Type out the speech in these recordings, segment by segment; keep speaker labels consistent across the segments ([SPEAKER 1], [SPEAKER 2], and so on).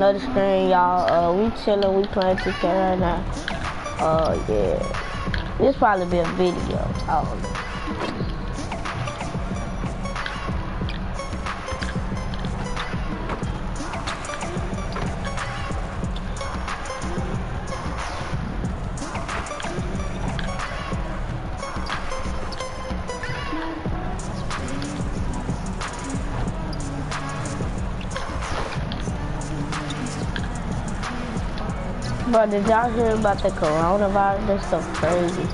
[SPEAKER 1] Another screen, y'all. We chilling, we playing 2K right now. Yeah. This probably be a video. I don't know. Bro, did y'all hear about the coronavirus? That's so crazy.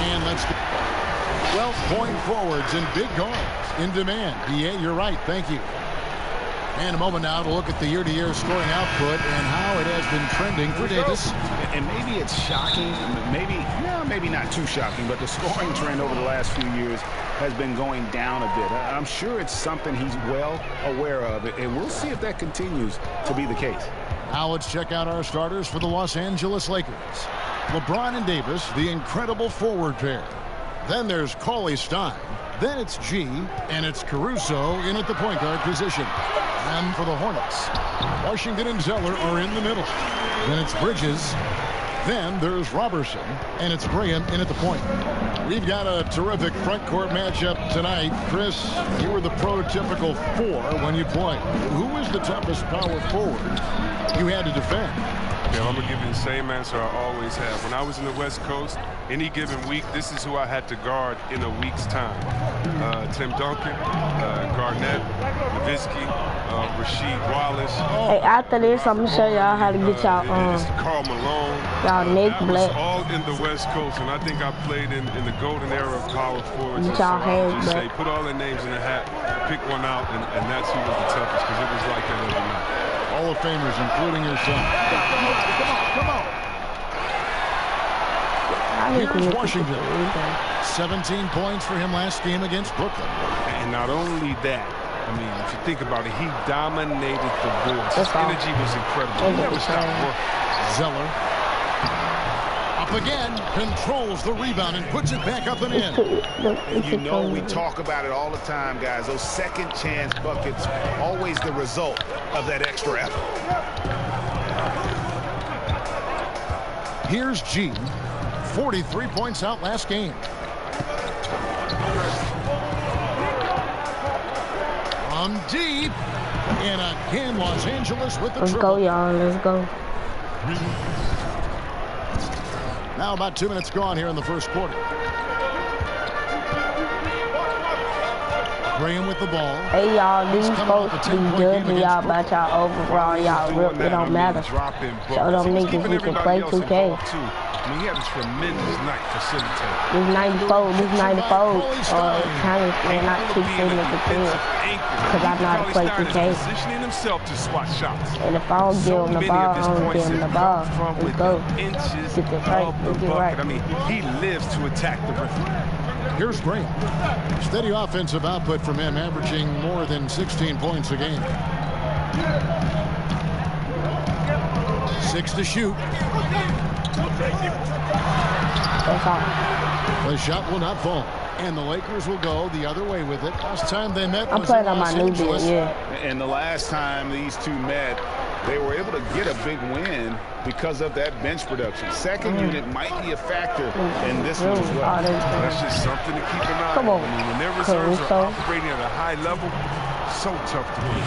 [SPEAKER 2] And let's go. 12-point forwards and big guards in demand. Yeah, you're right. Thank you. And a moment now to look at the year-to-year scoring output and how it has been trending for Davis.
[SPEAKER 3] And maybe it's shocking, maybe not too shocking, but the scoring trend over the last few years has been going down a bit. I'm sure it's something he's well aware of, and we'll see if that continues to be the case.
[SPEAKER 2] Now let's check out our starters for the Los Angeles Lakers. LeBron and Davis, the incredible forward pair. Then there's Cauley Stein. Then it's G, and it's Caruso in at the point guard position. And for the Hornets, Washington and Zeller are in the middle. Then it's Bridges. Then there's Robertson, and it's Graham in at the point. We've got a terrific front court matchup tonight. Chris, you were the prototypical 4 when you played. Who was the toughest power forward you had to defend?
[SPEAKER 4] Yeah, I'm going to give you the same answer I always have. When I was in the West Coast, any given week, this is who I had to guard in a week's time. Tim Duncan, Garnett, Nowitzki, Rasheed Wallace.
[SPEAKER 1] Hey, after this, I'm going to show y'all how to get y'all
[SPEAKER 4] Karl Malone.
[SPEAKER 1] Y'all Nick Black.
[SPEAKER 4] All in the West Coast, and I think I played in the golden era of power forwards.
[SPEAKER 1] Get y'all hands
[SPEAKER 4] just
[SPEAKER 1] back.
[SPEAKER 4] say, put all their names in a hat, pick one out, and that's who was the toughest, because it was like that every night.
[SPEAKER 2] Hall of Famers, including yourself. Come on. Here's Washington. 17 points for him last game against Brooklyn.
[SPEAKER 4] And not only that, I mean, if you think about it, he dominated the boards. His energy was incredible. He never stopped working.
[SPEAKER 2] Zeller. Up again, controls the rebound and puts it back up and in.
[SPEAKER 3] And you know we talk about it all the time, guys. Those second chance buckets, always the result of that extra effort.
[SPEAKER 2] Here's G. 43 points out last game. On deep. And again, Los Angeles with the
[SPEAKER 1] Let's
[SPEAKER 2] triple.
[SPEAKER 1] go, y'all. Let's go.
[SPEAKER 2] Now about 2 minutes gone here in the first quarter. Graham with the ball.
[SPEAKER 1] Hey, y'all, these folks be judging y'all about y'all overall. Y'all rip. It don't matter. Show them niggas you can play 2K.
[SPEAKER 4] I mean, he had a tremendous night facilitating.
[SPEAKER 1] This 94, kind of not keep saying it because I know how to play 2K.
[SPEAKER 4] Positioning himself to swat shots.
[SPEAKER 1] And if I don't give him the ball, I don't give him the ball. Let's go. Get this right. Get it right.
[SPEAKER 4] I mean, he lives to attack the rim.
[SPEAKER 2] Here's Graham. Steady offensive output from him, averaging more than 16 points a game. 6 to shoot.
[SPEAKER 1] That's all.
[SPEAKER 2] The shot will not fall. And the Lakers will go the other way with it. Last time they met
[SPEAKER 1] I'm
[SPEAKER 2] was
[SPEAKER 1] playing
[SPEAKER 2] in
[SPEAKER 1] on my
[SPEAKER 2] Los
[SPEAKER 1] new
[SPEAKER 2] Angeles.
[SPEAKER 1] bit, yeah.
[SPEAKER 3] And the last time these two met, they were able to get a big win because of that bench production. Second unit might be a factor in this one as well.
[SPEAKER 4] That's just something to keep an eye on.
[SPEAKER 1] Come on.
[SPEAKER 4] I mean, when their reserves are operating at a high level, so tough to beat.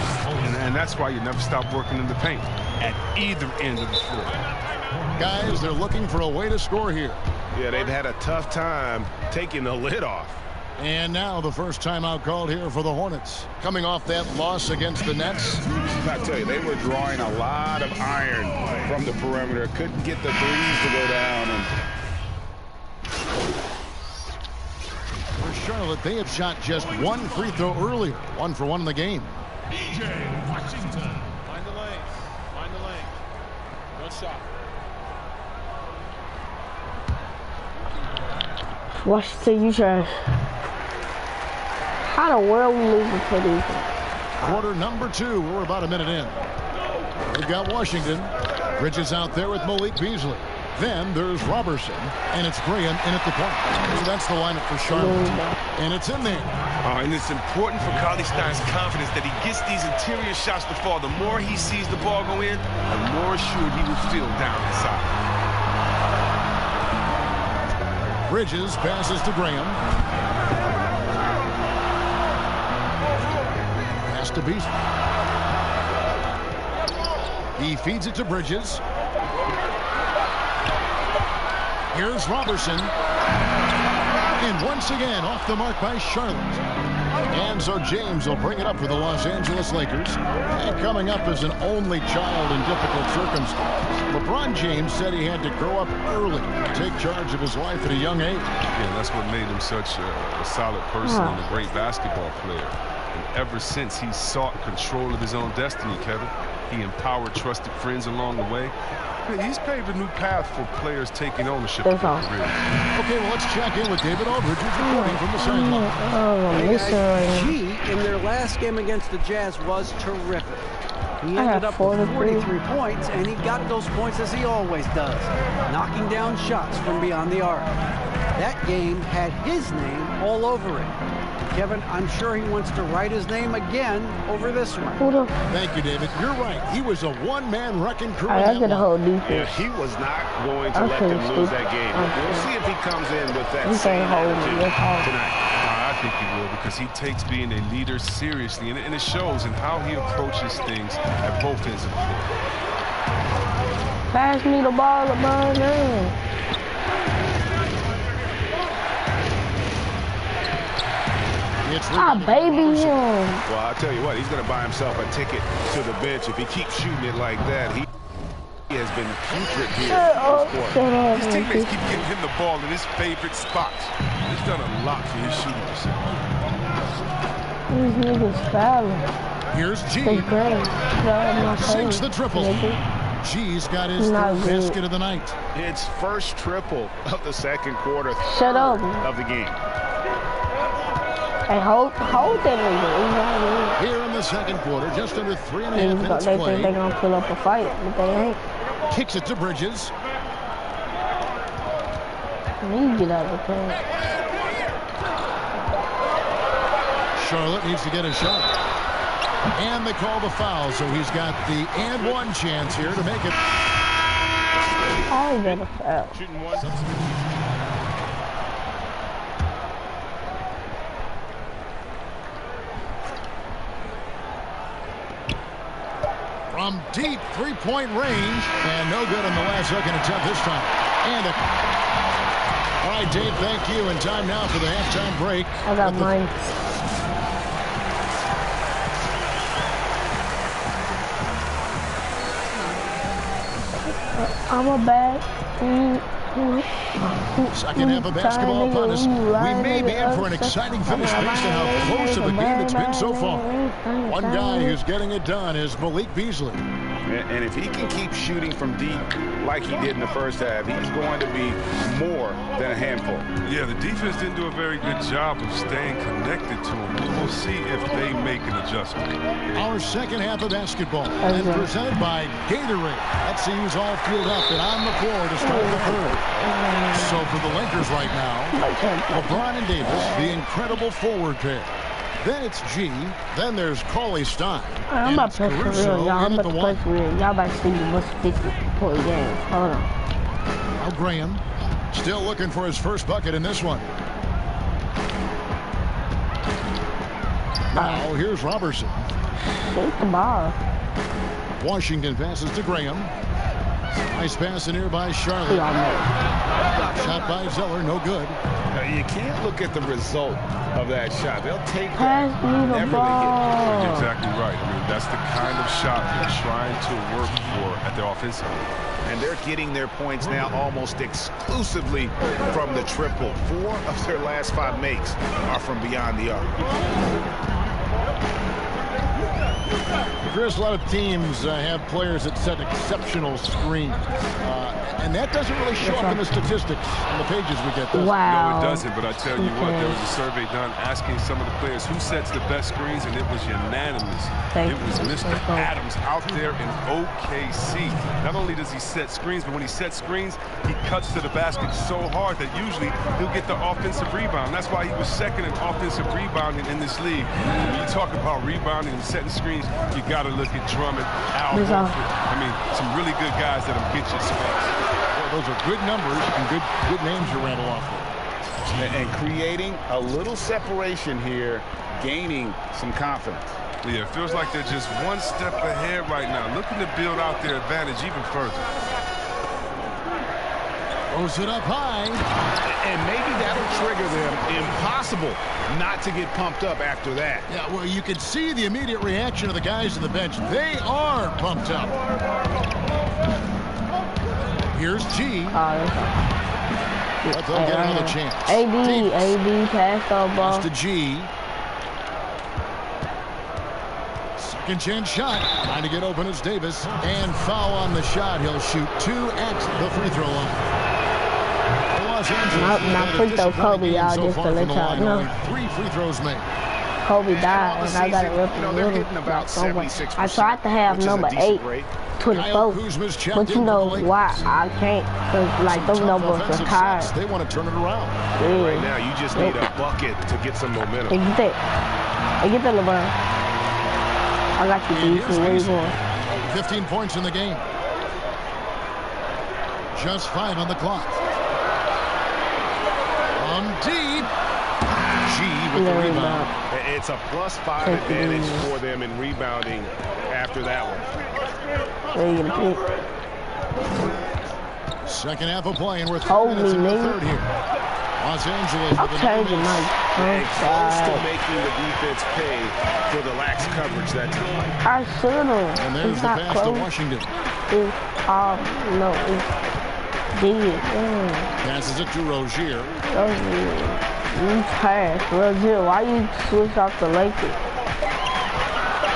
[SPEAKER 4] And that's why you never stop working in the paint at either end of the floor.
[SPEAKER 2] Guys, they're looking for a way to score here.
[SPEAKER 3] Yeah, they've had a tough time taking the lid off.
[SPEAKER 2] And now the first timeout called here for the Hornets. Coming off that loss against the Nets.
[SPEAKER 3] I tell you, they were drawing a lot of iron from the perimeter. Couldn't get the threes to go down.
[SPEAKER 2] For Charlotte, they had shot just 1 free throw earlier. 1 for 1 in the game.
[SPEAKER 5] DJ Washington. Find the lane. Find the lane. Good shot.
[SPEAKER 1] Washington, you trash. How the world we losing to these?
[SPEAKER 2] Quarter number 2. We're about a minute in. We've got Washington. Bridges out there with Malik Beasley. Then there's Robertson, and it's Graham in at the point. So that's the lineup for Charlotte. And it's in there.
[SPEAKER 6] And it's important for Cauley Stein's confidence that he gets these interior shots to fall. The more he sees the ball go in, the more assured he will feel down inside.
[SPEAKER 2] Bridges passes to Graham. Pass to Beasley. He feeds it to Bridges. Here's Robertson. And once again, off the mark by Charlotte. And so James will bring it up for the Los Angeles Lakers. And coming up as an only child in difficult circumstances, LeBron James said he had to grow up early to take charge of his life at a young age.
[SPEAKER 4] Yeah, that's what made him such a solid person and a great basketball player. And ever since he sought control of his own destiny, Kevin, he empowered trusted friends along the way. He's paved a new path for players taking ownership of their career.
[SPEAKER 2] Okay, well, let's check in with David Aldridge, who's reporting from the sideline.
[SPEAKER 7] He, in their last game against the Jazz, was terrific. He ended up with 43 points, and he got those points as he always does, knocking down shots from beyond the arc. That game had his name all over it. Kevin, I'm sure he wants to write his name again over this one.
[SPEAKER 2] Thank you, David. You're right. He was a one-man wrecking crew.
[SPEAKER 1] I get a whole defense.
[SPEAKER 3] Yeah, he was not going to let them lose that game. We'll see if he comes in with that same attitude tonight.
[SPEAKER 4] I think he will, because he takes being a leader seriously, and it shows in how he approaches things at both ends of the floor.
[SPEAKER 1] Pass me the ball, LeBron. Baby him.
[SPEAKER 3] Well, I'll tell you what, he's going to buy himself a ticket to the bench if he keeps shooting it like that. He has been putrid here.
[SPEAKER 4] His teammates keep giving him the ball in his favorite spots. He's done a lot for his shooting percentage.
[SPEAKER 1] These niggas fouling.
[SPEAKER 2] Here's G. Sinks the triple. G's got his third basket of the night.
[SPEAKER 3] It's first triple of the second quarter.
[SPEAKER 1] Shut up.
[SPEAKER 3] Of the game.
[SPEAKER 1] Hey, hold that nigga.
[SPEAKER 2] Here in the second quarter, just under 3.5 minutes
[SPEAKER 1] They
[SPEAKER 2] play.
[SPEAKER 1] think they're gonna pull up a fight, but they ain't.
[SPEAKER 2] Kicks it to Bridges.
[SPEAKER 1] You get out of the paint.
[SPEAKER 2] Charlotte needs to get a shot. And they call the foul, so he's got the and one chance here to make it.
[SPEAKER 1] I get a foul.
[SPEAKER 5] Shooting one.
[SPEAKER 2] From deep three-point range, and no good on the last second attempt this time. And all right, Dave, thank you. And time now for the halftime break.
[SPEAKER 1] I got mine. I'm a bad.
[SPEAKER 2] Second half of basketball upon us. We may be in for an exciting finish based on how close of a game it's been so far. One guy who's getting it done is Malik Beasley.
[SPEAKER 3] And if he can keep shooting from deep like he did in the first half, he's going to be more than a handful.
[SPEAKER 4] Yeah, the defense didn't do a very good job of staying connected to him. We'll see if they make an adjustment.
[SPEAKER 2] Our second half of basketball is presented by Gatorade. Let's see who's all fueled up and on the floor to start the third. So for the Lakers right now, LeBron and Davis, the incredible forward pair. Then it's G. Then there's Cauley Stein.
[SPEAKER 1] I'm about to play for real, y'all. I'm about to play for real. Y'all about to see me must 50-point game. Hold on.
[SPEAKER 2] Now Graham still looking for his first bucket in this one. Now here's Robertson.
[SPEAKER 1] Take the ball.
[SPEAKER 2] Washington passes to Graham. Nice pass in here by Charlotte. Shot by Zeller, no good.
[SPEAKER 3] You can't look at the result of that shot. They'll take
[SPEAKER 1] Pass me the ball.
[SPEAKER 4] You're exactly right. I mean, that's the kind of shot they're trying to work for at the offensive end.
[SPEAKER 3] And they're getting their points now almost exclusively from the triple. 4 of their last 5 makes are from beyond the arc.
[SPEAKER 2] Chris, a lot of teams have players that set exceptional screens. And that doesn't really show up in the statistics on the pages we get.
[SPEAKER 1] Wow.
[SPEAKER 4] No, it doesn't. But I tell you what, there was a survey done asking some of the players who sets the best screens, and it was unanimous. It was Mr. Adams out there in OKC. Not only does he set screens, but when he sets screens, he cuts to the basket so hard that usually he'll get the offensive rebound. That's why he was second in offensive rebounding in this league. When you talk about rebounding and setting screens, you got to look at Drummond, Al Horford. I mean, some really good guys that'll get you spots.
[SPEAKER 2] Those are good numbers and good names you rattle off with.
[SPEAKER 3] And creating a little separation here, gaining some confidence.
[SPEAKER 4] Yeah, it feels like they're just one step ahead right now, looking to build out their advantage even further.
[SPEAKER 2] Throws it up high.
[SPEAKER 3] And maybe that'll trigger them. Impossible not to get pumped up after that.
[SPEAKER 2] Yeah, well, you can see the immediate reaction of the guys on the bench. They are pumped up. Here's G. But they'll get another chance.
[SPEAKER 1] AD, pass the ball.
[SPEAKER 2] To G. Second chance shot. Trying to get open is Davis. And foul on the shot. He'll shoot 2 at the free throw line.
[SPEAKER 1] Not free throw Kobe, y'all, just to let y'all know.
[SPEAKER 2] 3 free throws made.
[SPEAKER 1] Kobe died, and I got it ripped in the middle. I tried to have number 8 to the post, but you know why I can't? Because, like, those numbers are tired.
[SPEAKER 2] They want to turn it around.
[SPEAKER 1] Yeah.
[SPEAKER 6] Right now, you just need a bucket to get some momentum.
[SPEAKER 1] Hey, get that. Hey, get that, LeBron. I got you, D. Where you going?
[SPEAKER 2] 15 points in the game. Just 5 on the clock. On deep. G with the rebound.
[SPEAKER 6] It's a +5 advantage for them in rebounding after that one.
[SPEAKER 2] Second half of play, and we're 3
[SPEAKER 1] Hold
[SPEAKER 2] minutes
[SPEAKER 1] me,
[SPEAKER 2] in the
[SPEAKER 1] nigga.
[SPEAKER 2] third here. Los Angeles
[SPEAKER 1] I'm
[SPEAKER 2] with
[SPEAKER 1] changing my
[SPEAKER 6] Close to making the defense pay for the lax coverage that time.
[SPEAKER 1] I should have.
[SPEAKER 2] And there's the pass to Washington.
[SPEAKER 1] No, it's dead.
[SPEAKER 2] Passes it to Rozier.
[SPEAKER 1] You pass. Rozier, why you switch off the Lakers?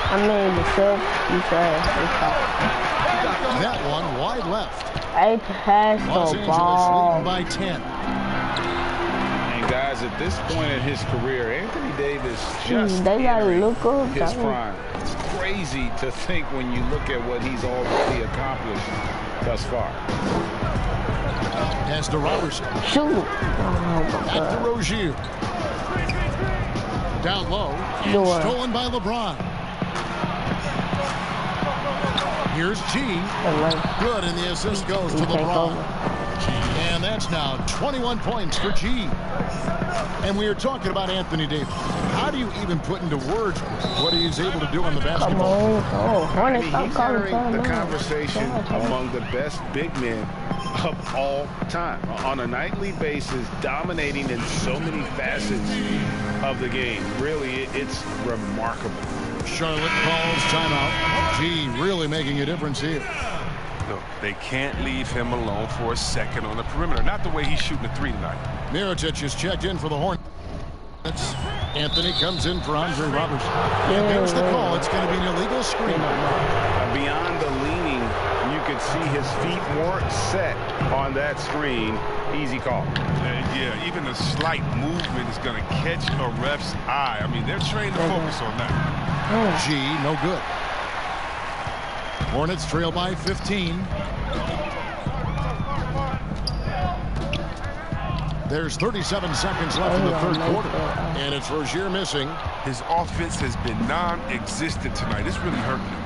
[SPEAKER 1] I mean, the self, you pass.
[SPEAKER 2] That one wide left.
[SPEAKER 1] I pass
[SPEAKER 2] Los
[SPEAKER 1] the
[SPEAKER 2] Angeles
[SPEAKER 1] ball.
[SPEAKER 2] leading by 10.
[SPEAKER 3] And guys, at this point in his career, Anthony Davis just
[SPEAKER 1] they gotta look up.
[SPEAKER 3] his prime. It's crazy to think when you look at what he's already accomplished thus far.
[SPEAKER 2] Pass to Robertson.
[SPEAKER 1] Shoot.
[SPEAKER 2] Back to Rozier. Down low.
[SPEAKER 1] Door.
[SPEAKER 2] Stolen by LeBron. Here's G. Good, and the assist goes to LeBron. And that's now 21 points for G. And we are talking about Anthony Davis. How do you even put into words what he's able to do on the basketball?
[SPEAKER 3] He's entering the conversation among the best big men of all time. On a nightly basis, dominating in so many facets of the game. Really, it's remarkable.
[SPEAKER 2] Charlotte calls timeout. G really making a difference here.
[SPEAKER 4] No, they can't leave him alone for a second on the perimeter. Not the way he's shooting the 3 tonight.
[SPEAKER 2] Mirotic is checked in for the Hornets. Anthony comes in for Andre Robertson. And there's the call. It's going to be an illegal screen.
[SPEAKER 3] Beyond the leaning, you could see his feet weren't set on that screen. Easy call.
[SPEAKER 4] Yeah, even a slight movement is going to catch a ref's eye. I mean, they're trained to focus on that.
[SPEAKER 2] G, no good. Hornets trail by 15. There's 37 seconds left in the third quarter. And it's Rozier missing.
[SPEAKER 4] His offense has been non-existent tonight. It's really hurting him.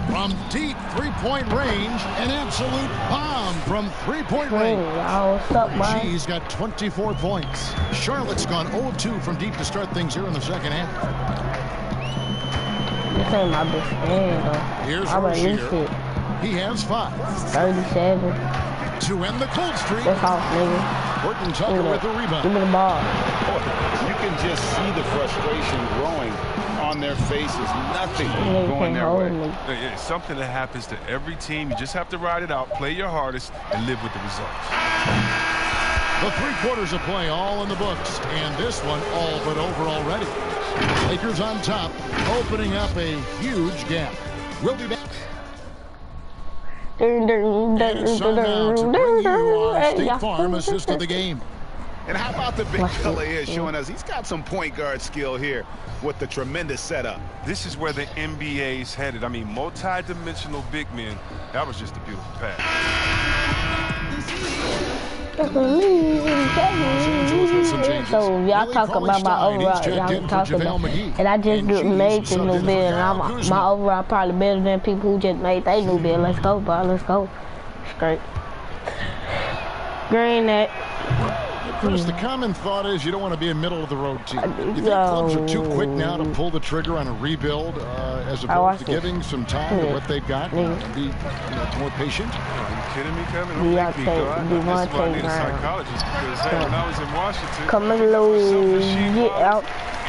[SPEAKER 2] From deep three-point range, an absolute bomb from three-point range. G's got 24 points. Charlotte's gone 0-2 from deep to start things here in the second half.
[SPEAKER 1] This ain't my best friend, though.
[SPEAKER 2] Here's Rozier. He has 5.
[SPEAKER 1] 37.
[SPEAKER 2] To end the cold streak.
[SPEAKER 1] That's off, nigga.
[SPEAKER 2] Horton Tucker with the rebound.
[SPEAKER 1] Give me the ball.
[SPEAKER 3] You can just see the frustration growing on their faces. Nothing going their way.
[SPEAKER 4] It's something that happens to every team. You just have to ride it out, play your hardest, and live with the results.
[SPEAKER 2] The 3 quarters of play all in the books, and this one all but over already. Lakers on top, opening up a huge gap. We'll be back. And it's time now to bring you our State Farm assist of the game.
[SPEAKER 3] And how about the big fella here showing us he's got some point guard skill here with the tremendous setup.
[SPEAKER 4] This is where the NBA's headed. I mean, multi-dimensional big men. That was just a beautiful pass.
[SPEAKER 1] So y'all talk about my overall, y'all talk about, and I just made the new build, and my overall probably better than people who just made their new build. Let's go, bro. Let's go. Straight. Green that.
[SPEAKER 2] Chris, the common thought is you don't want to be a middle-of-the-road team. You think clubs are too quick now to pull the trigger on a rebuild as opposed to giving some time to what they've got and be more patient?
[SPEAKER 4] Are you kidding me, Kevin? Don't make me go. This is why I need a psychologist because when I was in Washington,
[SPEAKER 1] come on,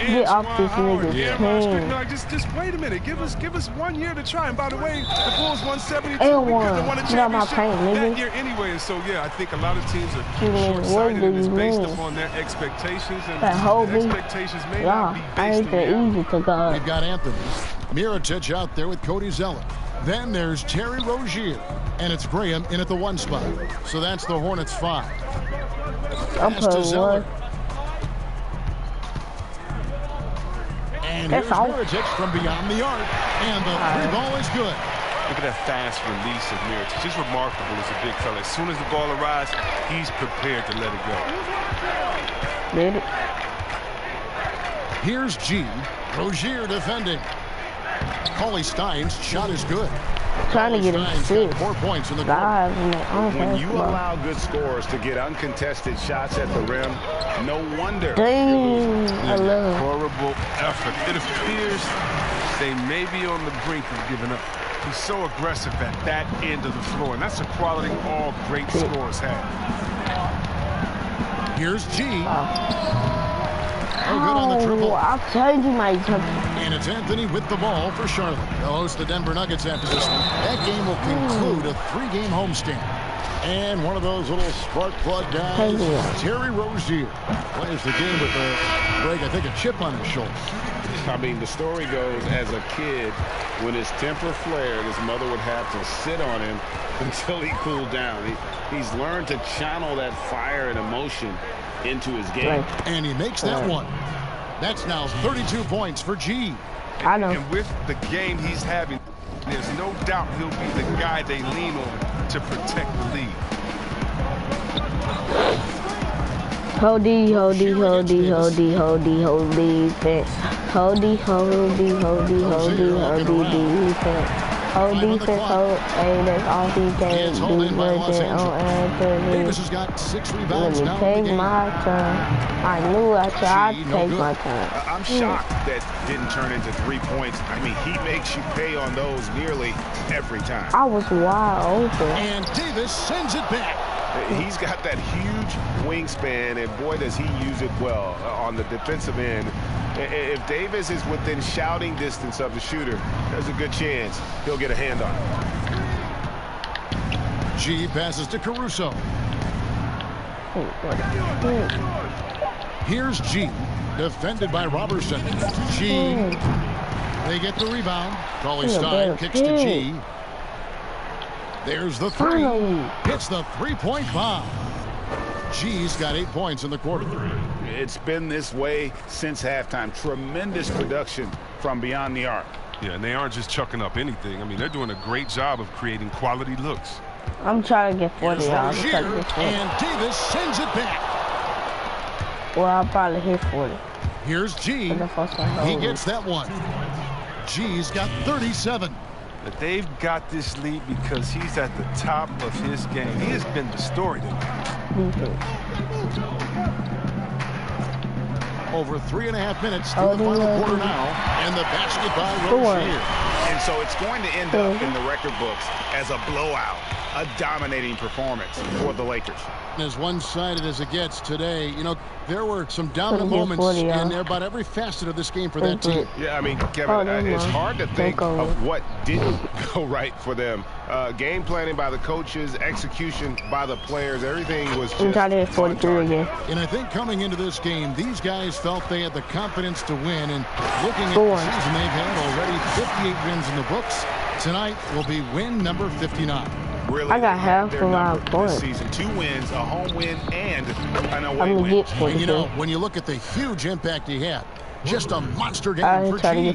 [SPEAKER 1] get off this nigga's team.
[SPEAKER 4] No, just wait a minute. Give us 1 year to try. And by the way, the Bulls won 72 because they won a championship that year anyway. And so, yeah, I think a lot of teams are short-sighted and it's based upon their expectations. And expectations may not be based on
[SPEAKER 2] We've got Anthony Mirotic out there with Cody Zeller. Then there's Terry Rozier. And it's Graham in at the 1 spot. So that's the Hornets 5. Pass to Zeller. And here's Mirotic from beyond the arc. And the 3 ball is good.
[SPEAKER 4] Look at that fast release of Mirotic. Just remarkable as a big fella. As soon as the ball arrives, he's prepared to let it go.
[SPEAKER 2] Here's G. Rozier defending. Cauley Stein's shot is good.
[SPEAKER 1] Trying to get him
[SPEAKER 2] 4 points in the quarter.
[SPEAKER 3] When you allow good scorers to get uncontested shots at the rim, no wonder.
[SPEAKER 4] Horrible effort. It appears they may be on the brink of giving up. He's so aggressive at that end of the floor, and that's a quality all great scorers have.
[SPEAKER 2] Here's G. Oh, good on the triple.
[SPEAKER 1] I'll tell you my
[SPEAKER 2] And it's Anthony with the ball for Charlotte. They'll host the Denver Nuggets after this one. That game will conclude a 3-game homestand. And one of those little spark plug guys, Terry Rozier, plays the game with a break, I think, a chip on his shoulder.
[SPEAKER 3] I mean, the story goes, as a kid, when his temper flared, his mother would have to sit on him until he cooled down. He's learned to channel that fire and emotion into his game.
[SPEAKER 2] And he makes that one. That's now 32 points for G.
[SPEAKER 1] I know.
[SPEAKER 4] And with the game he's having, there's no doubt he'll be the guy they lean on to protect the lead.
[SPEAKER 1] Holdy, defense. Defense. Hold defense, hey, that's all he can do.
[SPEAKER 2] Davis has got 6 rebounds now.
[SPEAKER 1] Let me take my turn. I knew I tried to take my turn.
[SPEAKER 3] I'm shocked that didn't turn into 3 points. I mean, he makes you pay on those nearly every time.
[SPEAKER 1] I was wide open.
[SPEAKER 2] And Davis sends it back.
[SPEAKER 3] He's got that huge wingspan, and boy, does he use it well on the defensive end. If Davis is within shouting distance of the shooter, there's a good chance he'll get a hand on it.
[SPEAKER 2] G passes to Caruso. Here's G, defended by Robertson. G, they get the rebound. Cauley Stein kicks to G. There's the 3. Hits the 3-point bomb. G's got 8 points in the quarter.
[SPEAKER 3] It's been this way since halftime. Tremendous production from beyond the arc.
[SPEAKER 4] Yeah, and they aren't just chucking up anything. I mean, they're doing a great job of creating quality looks.
[SPEAKER 1] I'm trying to get 40 yards.
[SPEAKER 2] And Davis sends it back.
[SPEAKER 1] Well, I'll probably hit 40.
[SPEAKER 2] Here's G. He gets that one. G's got 37.
[SPEAKER 4] But they've got this lead because he's at the top of his game. He has been the story tonight.
[SPEAKER 2] Over 3.5 minutes through the final quarter now, and the basket by Rozier.
[SPEAKER 3] And so it's going to end up in the record books as a blowout. a dominating performance for the Lakers.
[SPEAKER 2] As one-sided as it gets today, you know, there were some dominant moments in about every facet of this game for that team.
[SPEAKER 6] Yeah, I mean, Kevin, it's hard to think of what didn't go right for them. Game planning by the coaches, execution by the players, everything was just
[SPEAKER 1] trying to hit 43 again.
[SPEAKER 2] And I think coming into this game, these guys felt they had the confidence to win. And looking at the season, they've had already 58 wins in the books. Tonight will be win number 59.
[SPEAKER 6] Really,
[SPEAKER 1] I got half of my points.
[SPEAKER 6] Season 2 wins, a home win, and an away win.
[SPEAKER 2] And you know, when you look at the huge impact he had, just a monster game for G.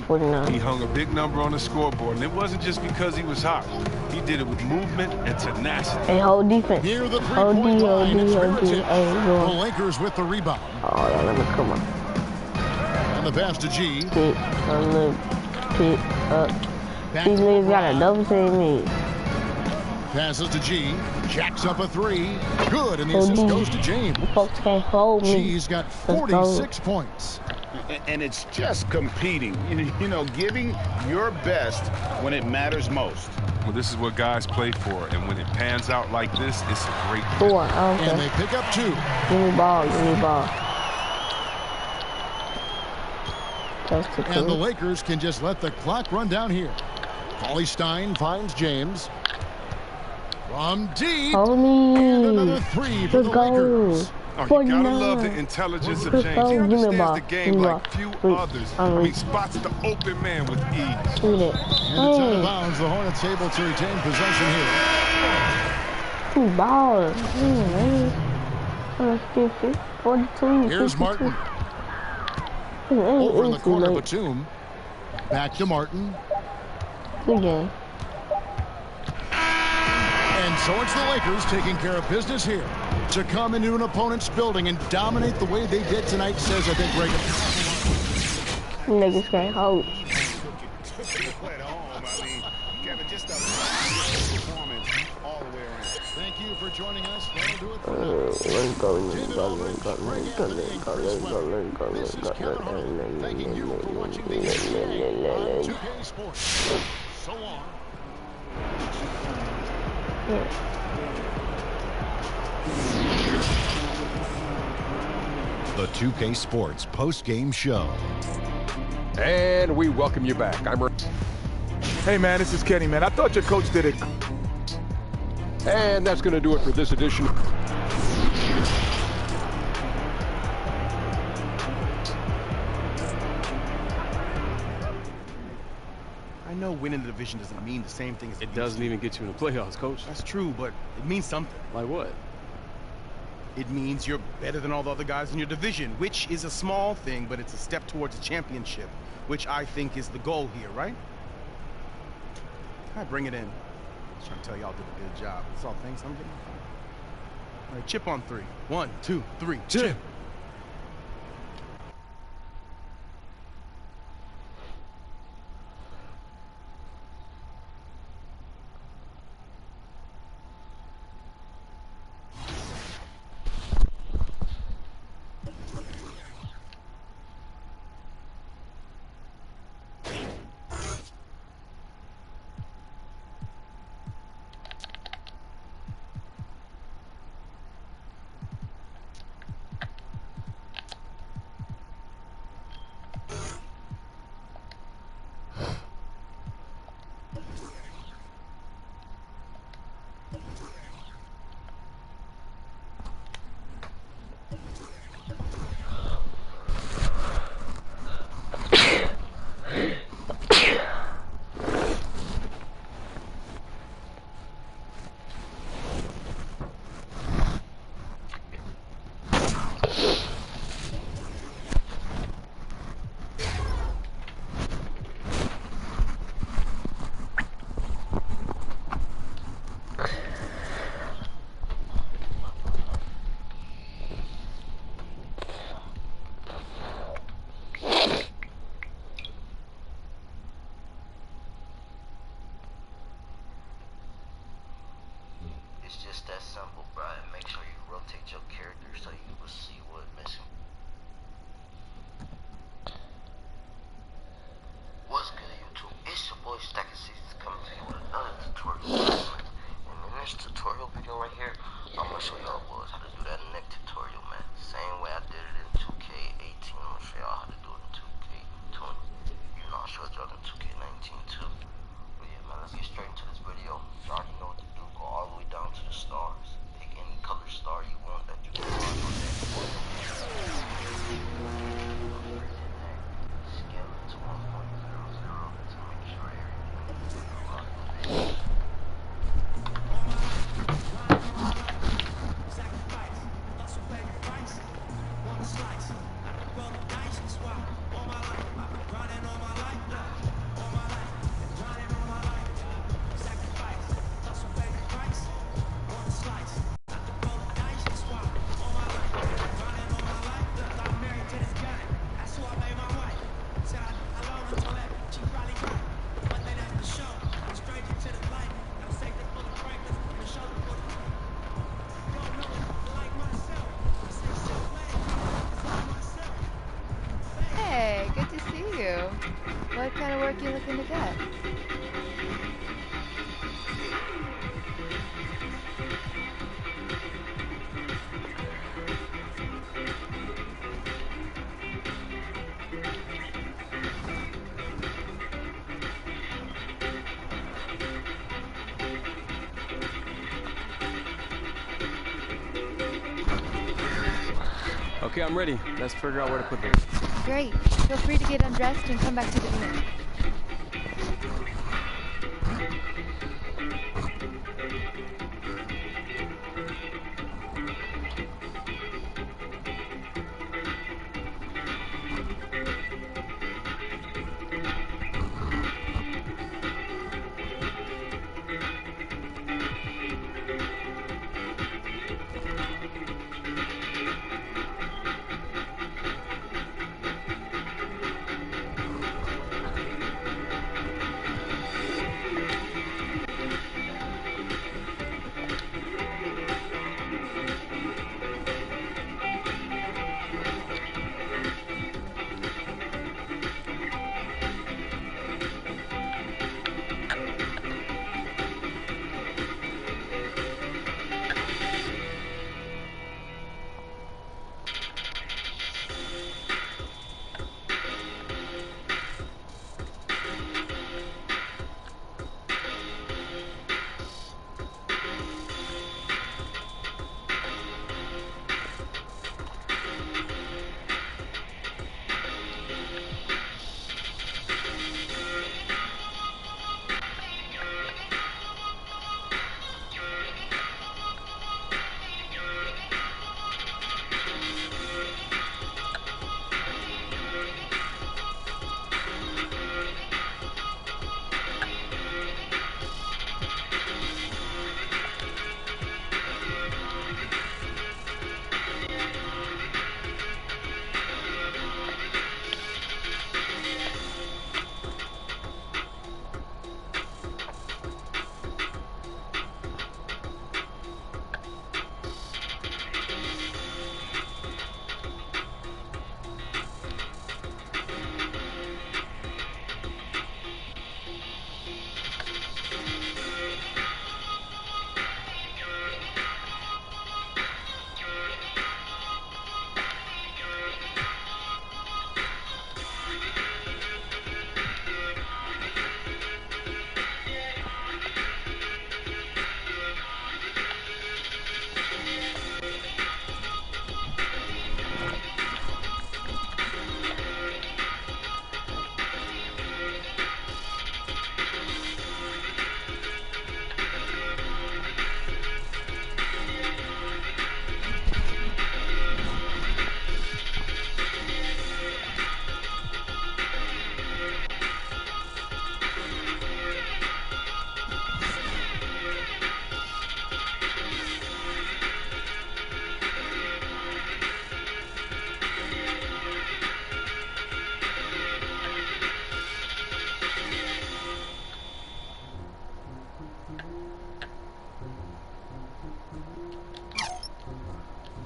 [SPEAKER 4] He hung a big number on the scoreboard, and it wasn't just because he was hot. He did it with movement and tenacity.
[SPEAKER 1] And hold defense.
[SPEAKER 2] Near the three-point line, it's Mirotic. The Lakers with the rebound.
[SPEAKER 1] Oh, yeah, let me come on.
[SPEAKER 2] And the pass to G.
[SPEAKER 1] Pick up. These niggas got a double team me.
[SPEAKER 2] Passes to G. Jacks up a three. Good, and the assist goes to James.
[SPEAKER 1] Folks can't hold me.
[SPEAKER 2] G's got 46 points.
[SPEAKER 3] And it's just competing, you know, giving your best when it matters most.
[SPEAKER 4] Well, this is what guys play for, and when it pans out like this, it's a great
[SPEAKER 1] game.
[SPEAKER 2] And they pick up 2.
[SPEAKER 1] Give me ball, give me ball.
[SPEAKER 2] And the Lakers can just let the clock run down here. Cauley Stein finds James. From deep. And another 3 for the Lakers.
[SPEAKER 4] Oh, you gotta love the intelligence of James. He understands the game like few others. I mean, spots the open man with ease.
[SPEAKER 2] And it's out of bounds. The Hornets able to retain possession here.
[SPEAKER 1] Ball. 42.
[SPEAKER 2] Here's Martin. Over in the corner, Batum. Back to Martin.
[SPEAKER 1] Good game.
[SPEAKER 2] And so it's the Lakers taking care of business here. To come into an opponent's building and dominate the way they did tonight says, I think, Reagan.
[SPEAKER 1] Niggas can't hold.
[SPEAKER 2] Thank you for joining us. That'll do it for This is Kevin Harlan thanking you for watching the NBA on 2K Sports. So long. The 2K Sports post-game show.
[SPEAKER 8] And we welcome you back.
[SPEAKER 9] Hey, man, this is Kenny, man. I thought your coach did it.
[SPEAKER 8] And that's going to do it for this edition.
[SPEAKER 10] I know winning the division doesn't mean the same thing as
[SPEAKER 11] it doesn't even get you in the playoffs, coach.
[SPEAKER 10] That's true, but it means something.
[SPEAKER 11] Like what?
[SPEAKER 10] It means you're better than all the other guys in your division, which is a small thing, but it's a step towards a championship, which I think is the goal here, right? All right, bring it in. I was trying to tell y'all did a good job. That's all thanks I'm getting. All right, chip on 3. 1, 2, 3, chip.
[SPEAKER 12] What kind of work are you looking to get?
[SPEAKER 11] Okay, I'm ready. Let's figure out where to put this.
[SPEAKER 12] Great. Feel free to get undressed and come back to the room.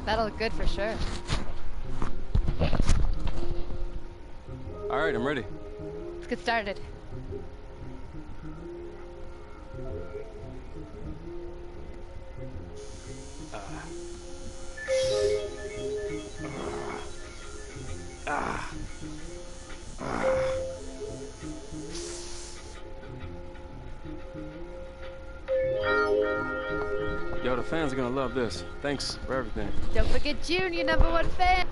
[SPEAKER 12] That'll look good for sure.
[SPEAKER 11] All right, I'm ready.
[SPEAKER 12] Let's get started.
[SPEAKER 11] Yo, the fans are gonna love this. Thanks for everything.
[SPEAKER 12] Don't forget June, your #1 fan.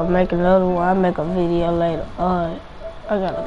[SPEAKER 1] I'll make another one. I'll make a video later. I gotta go.